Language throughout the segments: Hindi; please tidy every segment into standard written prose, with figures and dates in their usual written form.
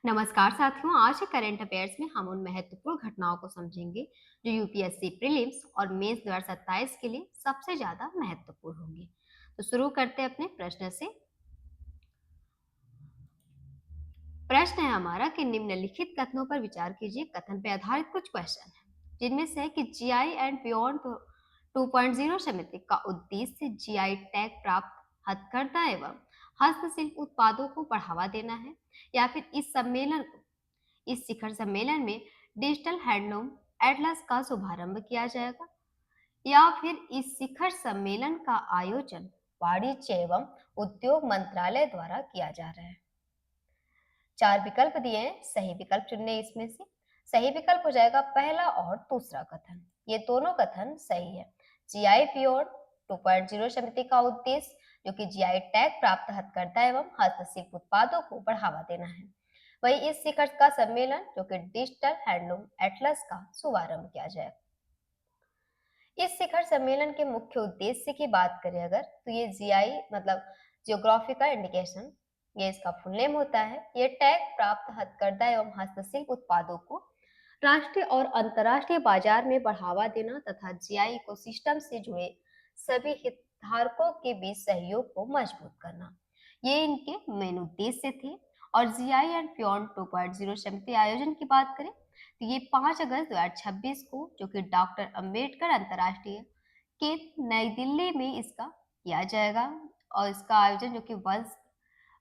नमस्कार साथियों, आज के करंट अफेयर्स में हम उन महत्वपूर्ण घटनाओं को समझेंगे जो यूपीएससी प्रीलिम्स और मेंस 2027 के लिए सबसे ज्यादा महत्वपूर्ण होंगे। तो शुरू करते हैं अपने प्रश्न से। प्रश्न है हमारा कि निम्नलिखित कथनों पर विचार कीजिए। कथन पे आधारित कुछ क्वेश्चन है जिनमें से है कि जीआई एंड बियॉन्ड 2.0 समिति का उद्देश्य जीआई टैग प्राप्त हथकरघा एवं हस्तशिल्प उत्पादों को बढ़ावा देना है, या फिर इस शिखर सम्मेलन में डिजिटल हैंडलूम एटलस का शुभारंभ किया जाएगा, या फिर इस शिखर सम्मेलन का आयोजन वाणिज्य एवं उद्योग मंत्रालय द्वारा किया जा रहा है। चार विकल्प दिए हैं, सही विकल्प चुनने इसमें से। सही विकल्प हो जाएगा पहला और दूसरा कथन। ये दोनों कथन सही है। जीआई बियॉन्ड 2.0 समिति का उद्देश्य जो कि जीआई टैग प्राप्त हथकरघा एवं हस्तशिल्प उत्पादों को बढ़ावा देना है, वही इस शिखर का सम्मेलन जो कि डिजिटल हैंडलूम एटलस का शुभारंभ किया जाए। इस शिखर सम्मेलन के मुख्य उद्देश्य की बात करें अगर, तो ये जीआई मतलब जियोग्राफिकल इंडिकेशन, ये इसका फुल नेम होता है। ये टैग प्राप्त हथकरघा एवं हस्तशिल्प उत्पादों को राष्ट्रीय और अंतर्राष्ट्रीय बाजार में बढ़ावा देना तथा जीआई इकोसिस्टम से जुड़े सभी हितधारकों के बीच सहयोग को मजबूत करना, ये इनके मेन उद्देश्य थे। और जीआई एंड बियॉन्ड 2.0 समिति आयोजन की बात करें तो ये 5 अगस्त 2026 को जो कि डॉक्टर अंबेडकर अंतर्राष्ट्रीय के नई दिल्ली में इसका किया जाएगा। और इसका आयोजन जो कि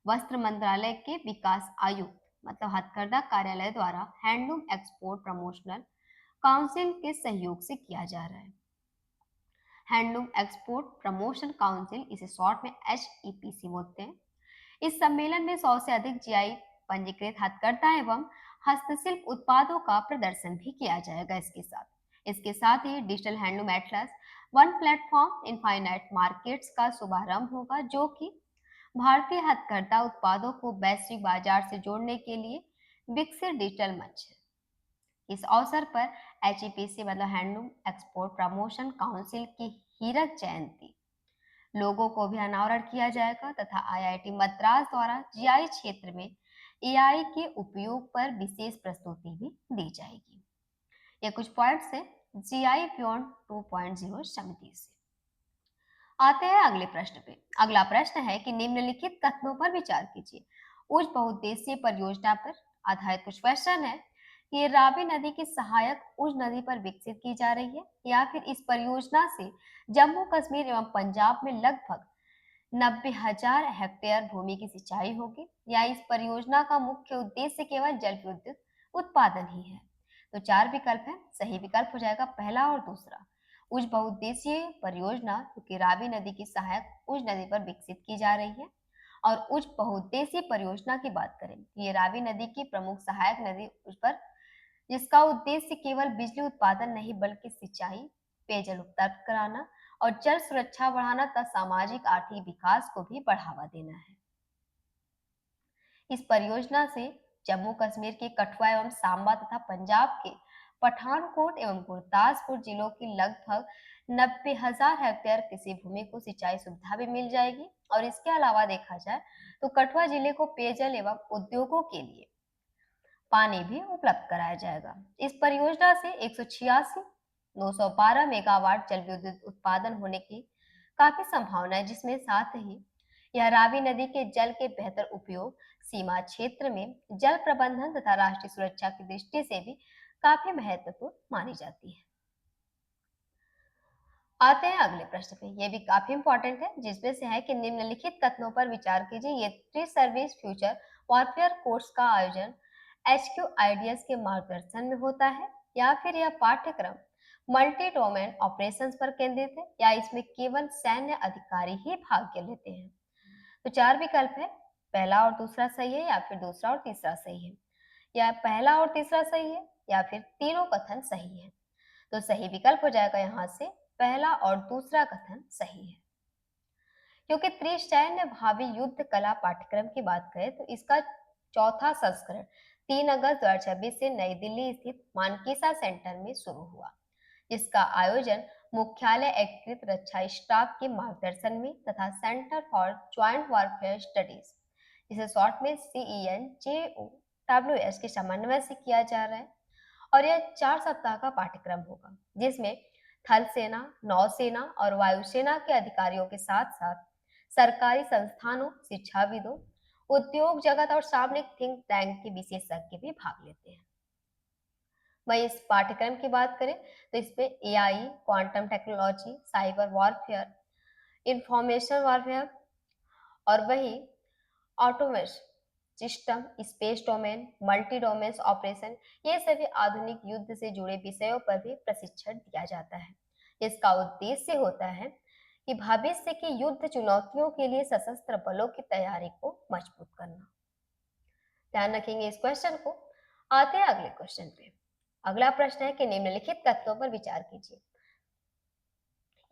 वस्त्र मंत्रालय के विकास आयुक्त मतलब हथकरघा कार्यालय द्वारा हैंडलूम एक्सपोर्ट प्रमोशनल काउंसिल के सहयोग से किया जा रहा है। हैंडलूम एक्सपोर्ट प्रमोशन काउंसिल, इसे शॉर्ट में HEPC बोलते हैं। इस सम्मेलन में 100 से अधिक जीआई पंजीकृत हथकरघा एवं हस्तशिल्प उत्पादों का प्रदर्शन भी किया जाएगा। इसके साथ ही digital handloom atlas one platform infinite markets का शुभारंभ होगा, जो कि भारतीय हथकरघा उत्पादों को वैश्विक बाजार से जोड़ने के लिए विकसित डिजिटल मंच है। इस अवसर पर HEPC मतलब हैंडलूम एक्सपोर्ट प्रमोशन काउंसिल की हीरक जयंती लोगों को भी अनावरण किया जाएगा तथा आईआईटी मद्रास द्वारा जीआई क्षेत्र में एआई के उपयोग पर विशेष प्रस्तुति भी दी जाएगी। ये कुछ पॉइंट्स है जीआई बियॉन्ड 2.0 समिति से। आते हैं अगले प्रश्न पे। अगला प्रश्न है कि निम्नलिखित कथनों पर विचार कीजिए। उच्च बहुउद्देशीय परियोजना पर आधारित कुछ क्वेश्चन है कि ये रावी नदी की सहायक उच्च नदी पर विकसित की जा रही है, या फिर इस परियोजना से जम्मू कश्मीर एवं पंजाब में लगभग 90,000 हेक्टेयर भूमि की सिंचाई होगी, या इस परियोजना का मुख्य उद्देश्य केवल जल विद्युत उत्पादन ही है। तो चार विकल्प है, सही विकल्प हो जाएगा पहला और दूसरा। उच्च बहुउद्देशीय परियोजना जो कि रावी नदी की सहायक उच्च नदी पर विकसित की जा रही है। और उच्च बहुउद्देशीय परियोजना की बात करें तो ये रावी नदी की प्रमुख सहायक नदी उस पर, जिसका उद्देश्य केवल बिजली उत्पादन नहीं बल्कि सिंचाई, पेयजल उपलब्ध कराना और जल सुरक्षा बढ़ाना तथा सामाजिक आर्थिक विकास को भी बढ़ावा देना है। इस परियोजना से जम्मू कश्मीर के कठुआ एवं सांबा तथा पंजाब के पठानकोट एवं गुरदासपुर जिलों की लगभग 90,000 हेक्टेयर कृषि भूमि को सिंचाई सुविधा भी मिल जाएगी। और इसके अलावा देखा जाए तो कठुआ जिले को पेयजल एवं उद्योगों के लिए पानी भी उपलब्ध कराया जाएगा। इस परियोजना से 186,912 मेगावाट जल विद्युत उत्पादन होने की काफी संभावना है, जिसमें साथ ही यह रावी नदी के जल के बेहतर उपयोग, सीमा क्षेत्र में जल प्रबंधन तथा राष्ट्रीय सुरक्षा की दृष्टि से भी काफी महत्वपूर्ण मानी जाती है। आते हैं अगले प्रश्न पे। ये भी काफी इंपॉर्टेंट है, जिसमें से है कि निम्नलिखित कथनों पर विचार कीजिए। ये pre service future warfare course का आयोजन HQIDS के मार्गदर्शन में होता है, या फिर यह पाठ्यक्रम मल्टी डोमेन ऑपरेशंस पर केंद्रित है, या इसमें केवल सैन्य अधिकारी ही भाग लेते हैं। तो चार विकल्प है, पहला और दूसरा सही है, या फिर दूसरा और तीसरा सही है, या पहला और तीसरा सही है, या फिर तीनों कथन सही है। तो सही विकल्प हो जाएगा यहाँ से पहला और दूसरा कथन सही है। क्योंकि त्रिसैन्य भावी युद्ध कला पाठ्यक्रम की बात करें तो इसका चौथा संस्करण 3 अगस्त 2026 से नई दिल्ली स्थित मानकीसा सेंटर में शुरू हुआ, जिसका आयोजन मुख्यालय एकीकृत रक्षा स्टाफ के मार्गदर्शन में तथा centre for joint warfare studies, जिसे शॉर्ट में CENJO WS के समन्वय से किया जा रहा है और यह 4 सप्ताह का पाठ्यक्रम होगा, जिसमें थल सेना, नौसेना और वायुसेना के अधिकारियों के साथ-साथ सरकारी संस्थानों, शिक्षाविदों, उद्योग जगत और सामरिक थिंक टैंक के विशेषज्ञ भी भाग लेते हैं। वहीं इस पाठ्यक्रम की बात करें तो इसमें AI, quantum technology, cyber warfare, information warfare और वही automation system, space domain, multi domains operation, ये सभी आधुनिक युद्ध से जुड़े विषयों पर भी प्रशिक्षण दिया जाता है। इसका उद्देश्य होता है कि भविष्य की युद्ध चुनौतियों के लिए सशस्त्र बलों की तैयारी को मजबूत करना। ध्यान रखेंगे इस क्वेश्चन को। आते हैं अगले क्वेश्चन पे। अगला प्रश्न है कि निम्नलिखित तथ्यों पर विचार कीजिए।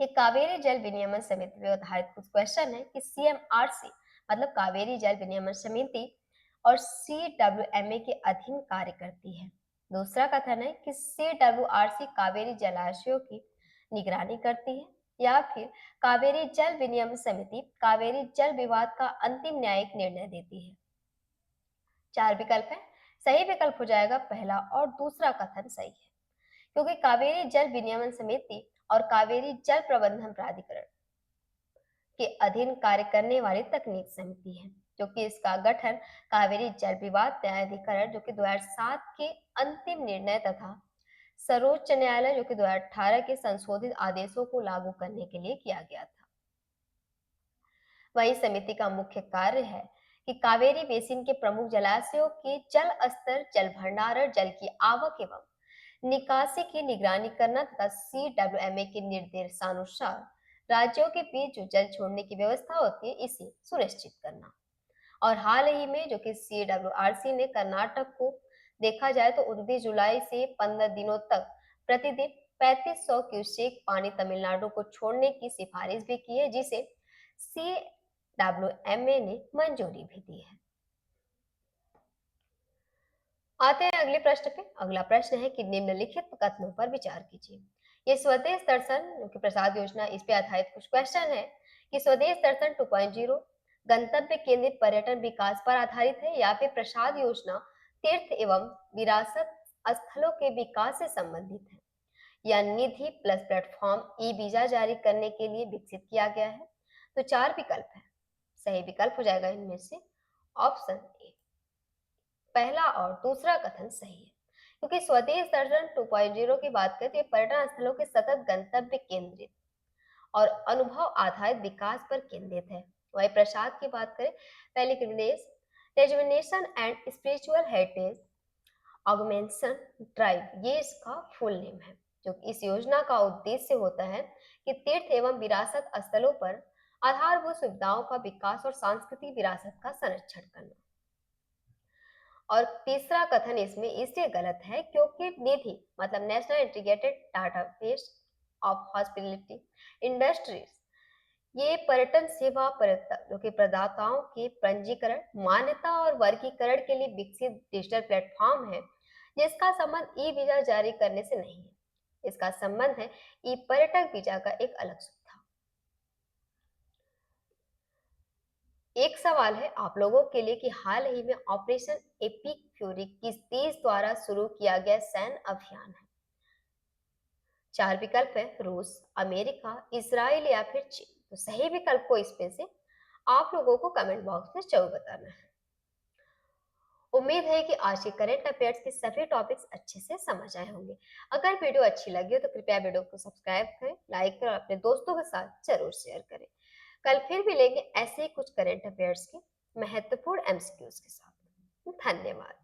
ये कावेरी जल विनियमन समिति पे आधारित कुछ क्वेश्चन है कि सीएमआरसी मतलब कावेरी जल विनियमन समिति और सीडब्ल्यूएमए के अधीन कार्य करती है। दूसरा कथन है कि सीडब्ल्यूआरसी कावेरी जलाशयों की निगरानी करती है, या फिर कावेरी जल विनियमन समिति कावेरी जल विवाद का अंतिम न्यायिक निर्णय देती है। 4 विकल्प है, सही विकल्प हो जाएगा पहला और दूसरा कथन सही है, क्योंकि कावेरी जल विनियमन समिति और कावेरी जल प्रबंधन प्राधिकरण के अधीन कार्य करने वाली तकनीक समिति है, जो कि इसका गठन कावेरी जल विवाद न्यायाधिकरण जो कि 2007 के अंतिम निर्णय तथा सर्वोच्च न्यायालय जो कि 2018 के संशोधित आदेशों को लागू करने के लिए किया गया था। वही समिति का मुख्य कार्य है कि कावेरी बेसिन के प्रमुख जलाशयों के जल स्तर, जल भंडारण, जल की आवक एवं निकासी की निगरानी करना तथा सीडब्ल्यूएमए के निर्देशानुसार राज्यों के बीच जो जल छोड़ने की व्यवस्था होती है इसे सुनिश्चित करना। और हाल ही में जो कि सीडब्ल्यूआरसी ने कर्नाटक को देखा जाए तो 29 जुलाई से 15 दिनों तक प्रतिदिन 3500 क्यूसेक पानी तमिलनाडु को छोड़ने की सिफारिश भी की है, जिसे सीडब्ल्यूएमए ने मंजूरी भी दी है। आते हैं अगले प्रश्न पे। अगला प्रश्न है कि निम्नलिखित कथनों पर विचार कीजिए। ये स्वदेश दर्शन जो कि प्रसाद योजना, इस पे आधारित कुछ क्वेश्चन है कि स्वदेश दर्शन 2.0 गंतव्य केंद्रित पर्यटन विकास पर आधारित है, या फिर प्रसाद योजना तीर्थ एवं विरासत स्थलों के विकास से संबंधित है, या निधि प्लस प्लेटफॉर्म ई वीजा जारी करने के लिए विकसित किया गया है। तो 4 विकल्प है, सही विकल्प हो जाएगा इनमें से ऑप्शन ए, पहला और दूसरा कथन सही है, क्योंकि स्वदेश दर्शन 2.0 की बात करें तो ये पर्यटन स्थलों के सतत गंतव्य केंद्रित और अनुभव आधारित विकास पर केंद्रित है। वही प्रसाद की बात करें, pilgrimage rejuvenation and spiritual heritage augmentation drive, ये इसका फुल नेम है। जो इस योजना का उद्देश्य होता है कि तीर्थ एवं विरासत स्थलों पर आधारभूत सुविधाओं का विकास और सांस्कृतिक विरासत का संरक्षण करना। और तीसरा कथन इसमें इसलिए गलत है क्योंकि निधि मतलब national integrated database of hospitality industries, ये पर्यटन सेवा जो कि प्रदाताओं के पंजीकरण, मान्यता और वर्गीकरण के लिए विकसित डिजिटल प्लेटफॉर्म है, जिसका संबंध ई वीजा जारी करने से नहीं है। इसका संबंध है ई पर्यटक वीजा का एक अलग सुविधा। एक सवाल है आप लोगों के लिए कि हाल ही में ऑपरेशन एपिक फ्यूरी किस देश द्वारा शुरू किया गया सैन्य अभियान है। 4 विकल्प है, रूस, अमेरिका, इसराइल या फिर चीन। तो सही विकल्प को इसमें से आप लोगों को कमेंट बॉक्स में जरूर बताना है। उम्मीद है कि आज के करंट अफेयर्स के सभी टॉपिक्स अच्छे से समझ आए होंगे। अगर वीडियो अच्छी लगी हो तो कृपया वीडियो को सब्सक्राइब करें, लाइक करें और अपने दोस्तों के साथ जरूर शेयर करें। कल फिर मिलेंगे ऐसे ही कुछ करंट अफेयर्स के महत्वपूर्ण एमसीक्यूज के साथ। धन्यवाद।